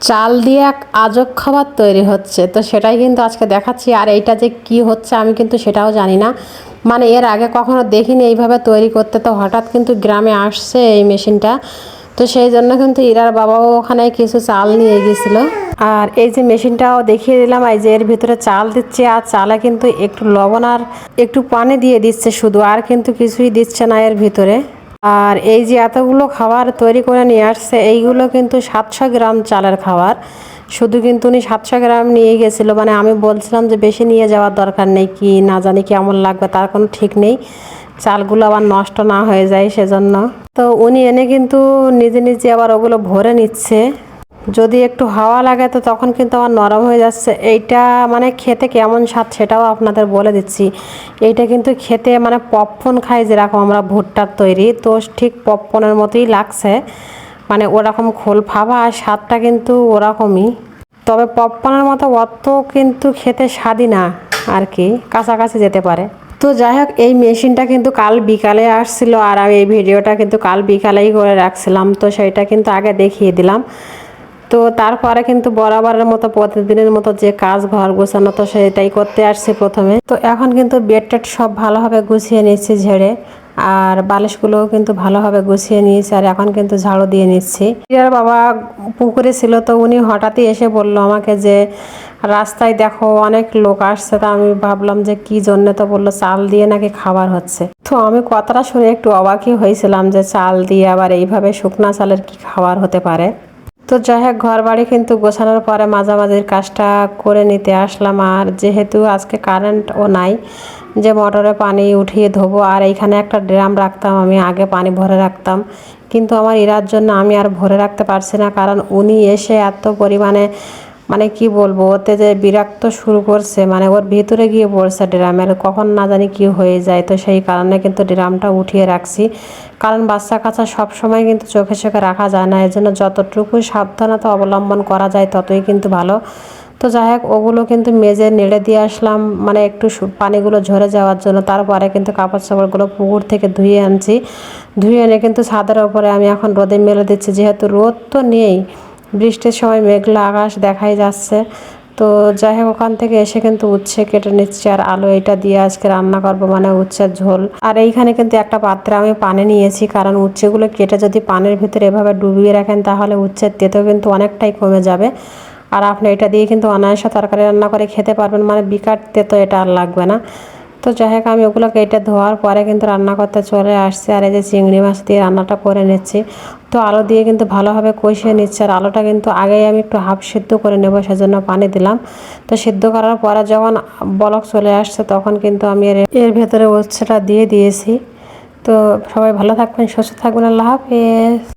চাল দিয়ে এক আজব খাবার তৈরি হচ্ছে, তো সেটাই কিন্তু আজকে দেখাচ্ছি। আর এইটা যে কি হচ্ছে আমি কিন্তু সেটাও জানি না, মানে এর আগে কখনো দেখিনি এইভাবে তৈরি করতে। তো হঠাৎ কিন্তু গ্রামে আসছে এই মেশিনটা, তো সেই জন্য কিন্তু ইরার বাবাও ওখানে কিছু চাল নিয়ে গিয়েছিল। আর এই যে মেশিনটাও দেখিয়ে দিলাম, এই যে এর ভিতরে চাল দিচ্ছে, আর চালে কিন্তু একটু লবণ আর একটু পানি দিয়ে দিচ্ছে শুধু, আর কিন্তু কিছুই দিচ্ছে না এর ভিতরে। আর এই যে এতগুলো খাবার তৈরি করে নিয়ে আসছে, এইগুলো কিন্তু 700 গ্রাম চালের খাবার। শুধু কিন্তু উনি 700 গ্রাম নিয়ে গেছিলো, মানে আমি বলছিলাম যে বেশি নিয়ে যাওয়ার দরকার নেই, কি না জানি কেমন লাগবে, তার কোনো ঠিক নেই, চালগুলো আবার নষ্ট না হয়ে যায় সেজন্য। তো উনি এনে কিন্তু নিজে নিজে আবার ওগুলো ভরে নিচ্ছে। যদি একটু হাওয়া লাগে তো তখন কিন্তু আমার নরম হয়ে যাচ্ছে। এইটা মানে খেতে কেমন স্বাদ সেটাও আপনাদের বলে দিচ্ছি। এইটা কিন্তু খেতে মানে পপকর্ন খাই যেরকম আমরা ভুট্টার তৈরি, তো ঠিক পপকর্নের মতোই লাগছে, মানে ওরকম খোল ফাঁপা, আর স্বাদটা কিন্তু ওরকমই। তবে পপকর্নের মতো অত কিন্তু খেতে স্বাদই না আর কি, কাছাকাছি যেতে পারে। তো যাই হোক, এই মেশিনটা কিন্তু কাল বিকালে আসছিল, আর আমি এই ভিডিওটা কিন্তু কাল বিকালেই করে রাখছিলাম, তো সেইটা কিন্তু আগে দেখিয়ে দিলাম। তো তারপরে কিন্তু বরাবরের মতো প্রতিদিনের মতো যে কাজ ঘর গোছানো, তো সেটাই করতে আসছি প্রথমে। তো এখন কিন্তু বেড টেড সব ভালোভাবে গুছিয়ে নিচ্ছি ঝেড়ে, আর বালিশগুলোও কিন্তু ভালোভাবে গুছিয়ে নিয়েছি, আর এখন কিন্তু ঝাড়ু দিয়ে নিচ্ছি। আর বাবা পুকুরে ছিল, তো উনি হঠাৎই এসে বলল আমাকে যে রাস্তায় দেখো অনেক লোক আসছে। তা আমি ভাবলাম যে কি জন্য, তো বললো চাল দিয়ে নাকি খাবার হচ্ছে। তো আমি কথাটা শুনে একটু অবাকই হয়েছিলাম যে চাল দিয়ে আবার এইভাবে শুকনা চালের কি খাবার হতে পারে। তো যাই হোক, ঘর বাড়ি কিন্তু গোছানোর পরে মাঝামাঝির কাজটা করে নিতে আসলাম। আর যেহেতু আজকে কারেন্টও নাই যে মোটরে পানি উঠিয়ে ধোবো, আর এইখানে একটা ড্রাম রাখতাম, আমি আগে পানি ভরে রাখতাম, কিন্তু আমার ইরার জন্য আমি আর ভরে রাখতে পারছি না, কারণ উনি এসে এত পরিমাণে মানে কি বলবো, ওতে যে বিরক্ত শুরু করছে, মানে ওর ভিতরে গিয়ে পড়ছে ড্রামের, কখন না জানি কি হয়ে যায়। তো সেই কারণে কিন্তু ড্রামটা উঠিয়ে রাখছি, কারণ বাচ্চা কাচ্চা সবসময় কিন্তু চোখে চোখে রাখা যায় না, এর জন্য যতটুকু সাবধানতা অবলম্বন করা যায় ততই কিন্তু ভালো। তো যাই হোক, ওগুলো কিন্তু মেজে নেড়ে দিয়ে আসলাম, মানে একটু পানিগুলো ঝরে যাওয়ার জন্য। তারপরে কিন্তু কাপড় চাপড়গুলো পুকুর থেকে ধুয়ে আনছি, ধুয়ে এনে কিন্তু ছাদের ওপরে আমি এখন রোদে মেলে দিচ্ছি, যেহেতু রোদ তো নেই, বৃষ্টির সময় মেঘলা আকাশ দেখাই যাচ্ছে। তো যাই হোক, ওখান থেকে এসে কিন্তু উচ্ছে কেটে নিচ্ছি, আর আলু এটা দিয়ে আজকে রান্না করবো, মানে উচ্ছের ঝোল। আর এইখানে কিন্তু একটা পাত্রে আমি পানি নিয়েছি, কারণ উচ্ছেগুলো কেটে যদি পানির ভিতরে এভাবে ডুবিয়ে রাখেন তাহলে উচ্ছের তেতো কিন্তু অনেকটাই কমে যাবে। আর আপনি এটা দিয়ে কিন্তু অনায়াসে তরকারি রান্না করে খেতে পারবেন, মানে বিকাট তেতো এটা আর লাগবে না। তো যাই হোক, আমি ওগুলো কেটে ধোয়ার পরে কিন্তু রান্না করতে চলে আসছি, আর এই যে চিংড়ি মাছ দিয়ে রান্নাটা করে নিচ্ছি। তো আলু দিয়ে কিন্তু ভালোভাবে কষিয়ে নিচ্ছে, আর আলুটা কিন্তু আগেই আমি একটু হাফ সিদ্ধ করে নেবো, সেজন্য পানি দিলাম। তো সিদ্ধ করার পরে যখন বলক চলে আসছে তখন কিন্তু আমি এর ভেতরে উচ্ছেটা দিয়ে দিয়েছি। তো সবাই ভালো থাকবেন, সুস্থ থাকবেন, আল্লাহ হাফেজ।